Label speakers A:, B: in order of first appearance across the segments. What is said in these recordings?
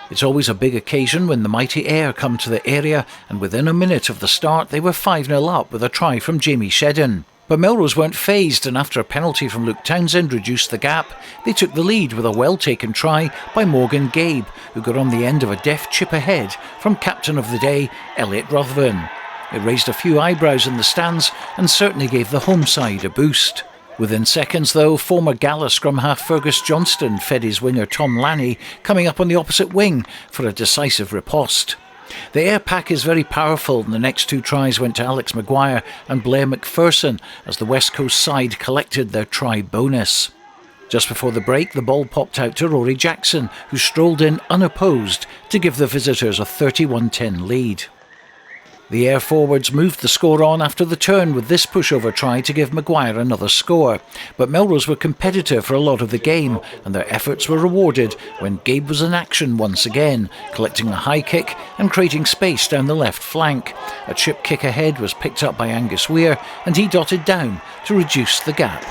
A: It's always a big occasion when the mighty Ayr come to the area, and within a minute of the start they were 5-0 up with a try from Jamie Shedden. But Melrose weren't fazed, and after a penalty from Luke Townsend reduced the gap, they took the lead with a well-taken try by Morgan Gabe, who got on the end of a deft chip ahead from captain of the day, Elliot Ruthven. It raised a few eyebrows in the stands and certainly gave the home side a boost. Within seconds though, former Gala scrum half Fergus Johnston fed his winger Tom Lanny coming up on the opposite wing for a decisive riposte. The Ayr pack is very powerful, and the next two tries went to Alex Maguire and Blair Macpherson as the West Coast side collected their try bonus. Just before the break, the ball popped out to Rory Jackson, who strolled in unopposed to give the visitors a 31-10 lead. The Ayr forwards moved the score on after the turn with this pushover try to give Maguire another score. But Melrose were competitive for a lot of the game, and their efforts were rewarded when Gabe was in action once again, collecting a high kick and creating space down the left flank. A chip kick ahead was picked up by Angus Weir, and he dotted down to reduce the gap.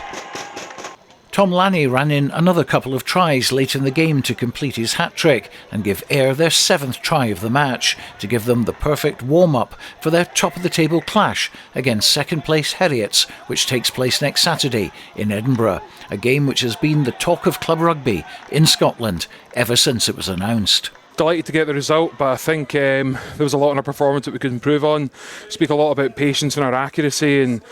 A: Tom Lanny ran in another couple of tries late in the game to complete his hat-trick and give Ayr their 7th try of the match, to give them the perfect warm-up for their top-of-the-table clash against second-place Heriots, which takes place next Saturday in Edinburgh, a game which has been the talk of club rugby in Scotland ever since it was announced.
B: Delighted to get the result, but I think there was a lot in our performance that we could improve on. Speak a lot about patience and our accuracy, and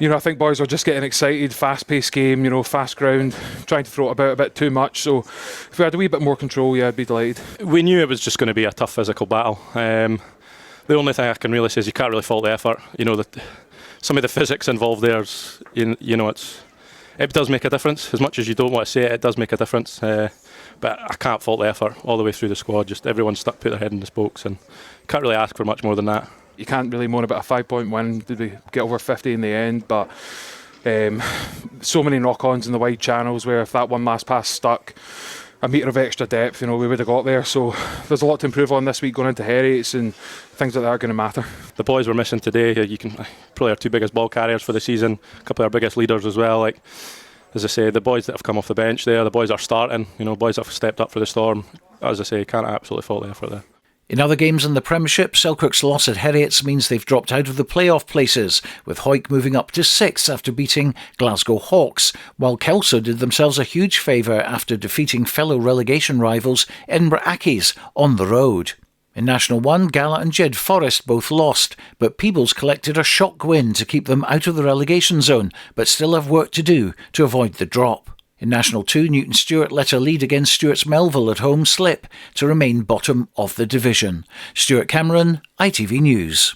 B: I think boys were just getting excited, fast-paced game, fast ground, trying to throw it about a bit too much. So if we had a wee bit more control, I'd be delighted.
C: We knew it was just going to be a tough physical battle. The only thing I can really say is you can't really fault the effort. Some of the physics involved there, it does make a difference. As much as you don't want to say it, it does make a difference. But I can't fault the effort all the way through the squad. Just everyone put their head in the spokes, and can't really ask for much more than that.
B: You can't really moan about a 5-point win. Did we get over 50 in the end? But so many knock-ons in the wide channels where if that one last pass stuck, a metre of extra depth, we would have got there. So there's a lot to improve on this week going into Heriots, and things like that are going to matter.
C: The boys we're missing today, probably our two biggest ball carriers for the season, a couple of our biggest leaders as well. As I say, the boys that have come off the bench there, the boys that are starting, boys that have stepped up for the Storm. As I say, can't absolutely fault the effort there.
A: In other games in the Premiership, Selkirk's loss at Heriots means they've dropped out of the playoff places, with Hawick moving up to 6th after beating Glasgow Hawks, while Kelso did themselves a huge favour after defeating fellow relegation rivals Edinburgh Accies on the road. In National 1, Gala and Jed Forest both lost, but Peebles collected a shock win to keep them out of the relegation zone, but still have work to do to avoid the drop. In National 2, Newton Stewart let a lead against Stuart's Melville at home slip to remain bottom of the division. Stuart Cameron, ITV News.